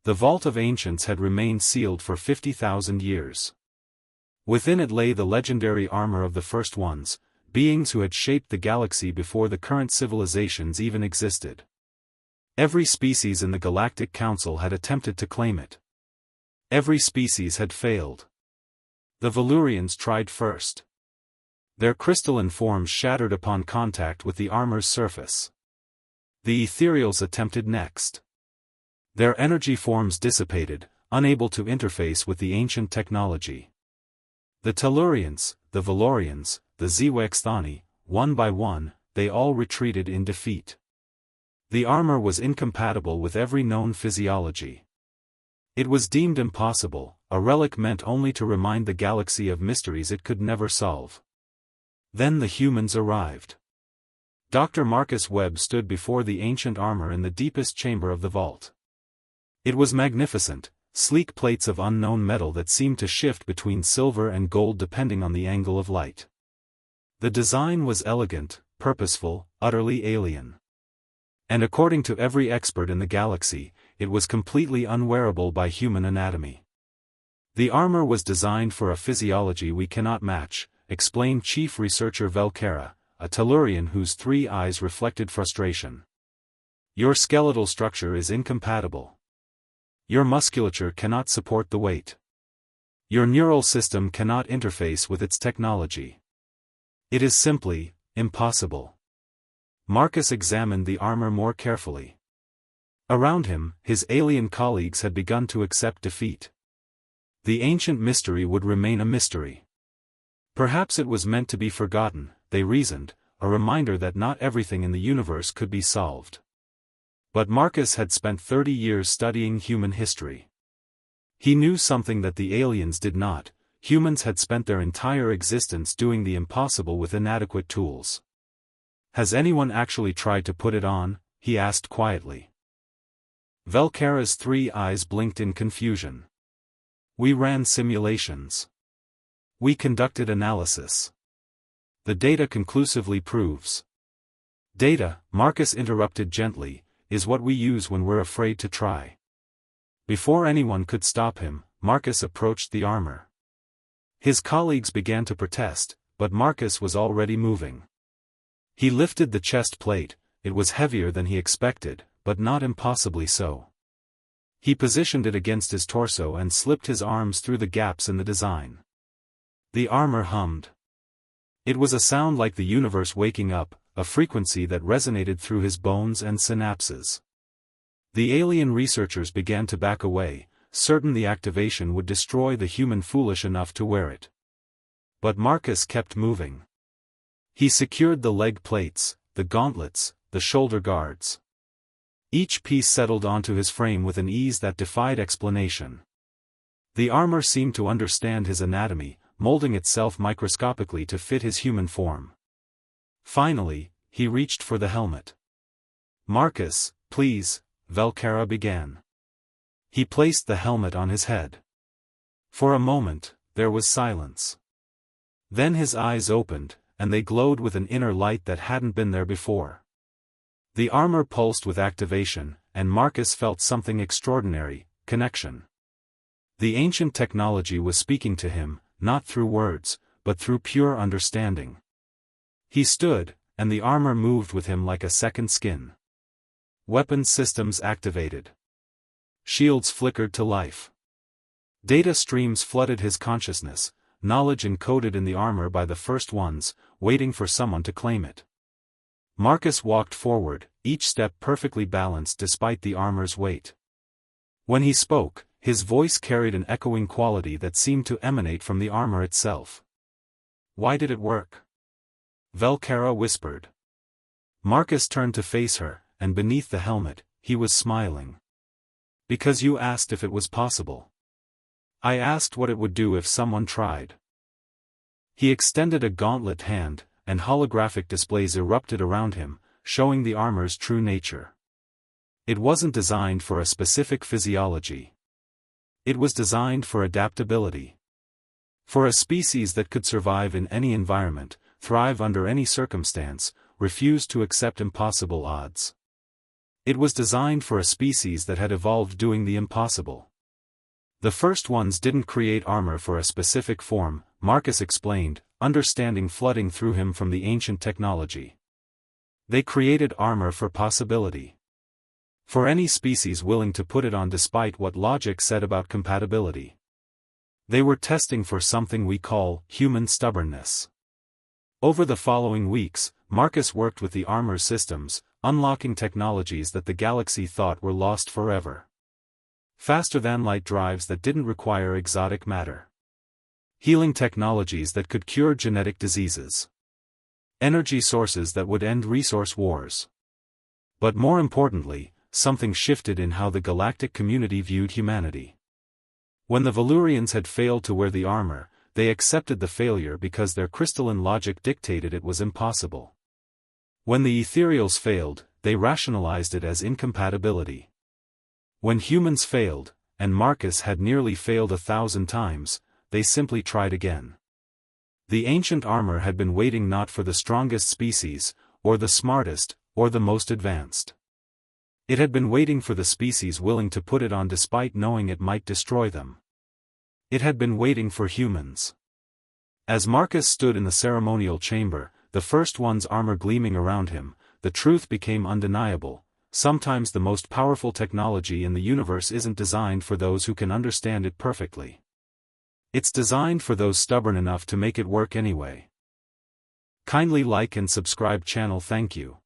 The vault of ancients had remained sealed for 50,000 years. Within it lay the legendary armor of the first ones, beings who had shaped the galaxy before the current civilizations even existed. Every species in the Galactic Council had attempted to claim it. Every species had failed. The Valyrians tried first. Their crystalline forms shattered upon contact with the armor's surface. The Ethereals attempted next. Their energy forms dissipated, unable to interface with the ancient technology. The Tellurians, the Valorians, the Zewexthani, one by one, they all retreated in defeat. The armor was incompatible with every known physiology. It was deemed impossible, a relic meant only to remind the galaxy of mysteries it could never solve. Then the humans arrived. Dr. Marcus Webb stood before the ancient armor in the deepest chamber of the vault. It was magnificent, sleek plates of unknown metal that seemed to shift between silver and gold depending on the angle of light. The design was elegant, purposeful, utterly alien. And according to every expert in the galaxy, it was completely unwearable by human anatomy. The armor was designed for a physiology we cannot match, explained Chief Researcher Velkara, a Tellurian whose 3 eyes reflected frustration. Your skeletal structure is incompatible. Your musculature cannot support the weight. Your neural system cannot interface with its technology. It is simply impossible. Marcus examined the armor more carefully. Around him, his alien colleagues had begun to accept defeat. The ancient mystery would remain a mystery. Perhaps it was meant to be forgotten, they reasoned, a reminder that not everything in the universe could be solved. But Marcus had spent 30 years studying human history. He knew something that the aliens did not. Humans had spent their entire existence doing the impossible with inadequate tools. Has anyone actually tried to put it on? He asked quietly. Velkara's 3 eyes blinked in confusion. We ran simulations. We conducted analysis. The data conclusively proves. Data, Marcus interrupted gently, is what we use when we're afraid to try. Before anyone could stop him, Marcus approached the armor. His colleagues began to protest, but Marcus was already moving. He lifted the chest plate. It was heavier than he expected, but not impossibly so. He positioned it against his torso and slipped his arms through the gaps in the design. The armor hummed. It was a sound like the universe waking up, a frequency that resonated through his bones and synapses. The alien researchers began to back away, certain the activation would destroy the human foolish enough to wear it. But Marcus kept moving. He secured the leg plates, the gauntlets, the shoulder guards. Each piece settled onto his frame with an ease that defied explanation. The armor seemed to understand his anatomy, molding itself microscopically to fit his human form. Finally, he reached for the helmet. Marcus, please, Velkara began. He placed the helmet on his head. For a moment, there was silence. Then his eyes opened, and they glowed with an inner light that hadn't been there before. The armor pulsed with activation, and Marcus felt something extraordinary, connection. The ancient technology was speaking to him, not through words, but through pure understanding. He stood, and the armor moved with him like a second skin. Weapon systems activated. Shields flickered to life. Data streams flooded his consciousness, knowledge encoded in the armor by the first ones, waiting for someone to claim it. Marcus walked forward, each step perfectly balanced despite the armor's weight. When he spoke, his voice carried an echoing quality that seemed to emanate from the armor itself. Why did it work? Velkara whispered. Marcus turned to face her, and beneath the helmet, he was smiling. Because you asked if it was possible. I asked what it would do if someone tried. He extended a gauntlet hand, and holographic displays erupted around him, showing the armor's true nature. It wasn't designed for a specific physiology. It was designed for adaptability. For a species that could survive in any environment, thrive under any circumstance, refuse to accept impossible odds. It was designed for a species that had evolved doing the impossible. The first ones didn't create armor for a specific form, Marcus explained, understanding flooding through him from the ancient technology. They created armor for possibility. For any species willing to put it on despite what logic said about compatibility. They were testing for something we call human stubbornness. Over the following weeks, Marcus worked with the armor systems, unlocking technologies that the galaxy thought were lost forever. Faster-than-light drives that didn't require exotic matter. Healing technologies that could cure genetic diseases. Energy sources that would end resource wars. But more importantly, something shifted in how the galactic community viewed humanity. When the Valyrians had failed to wear the armor, they accepted the failure because their crystalline logic dictated it was impossible. When the Ethereals failed, they rationalized it as incompatibility. When humans failed, and Marcus had nearly failed 1,000 times, they simply tried again. The ancient armor had been waiting not for the strongest species, or the smartest, or the most advanced. It had been waiting for the species willing to put it on despite knowing it might destroy them. It had been waiting for humans. As Marcus stood in the ceremonial chamber, the first one's armor gleaming around him, the truth became undeniable. Sometimes the most powerful technology in the universe isn't designed for those who can understand it perfectly. It's designed for those stubborn enough to make it work anyway. Kindly like and subscribe channel. Thank you.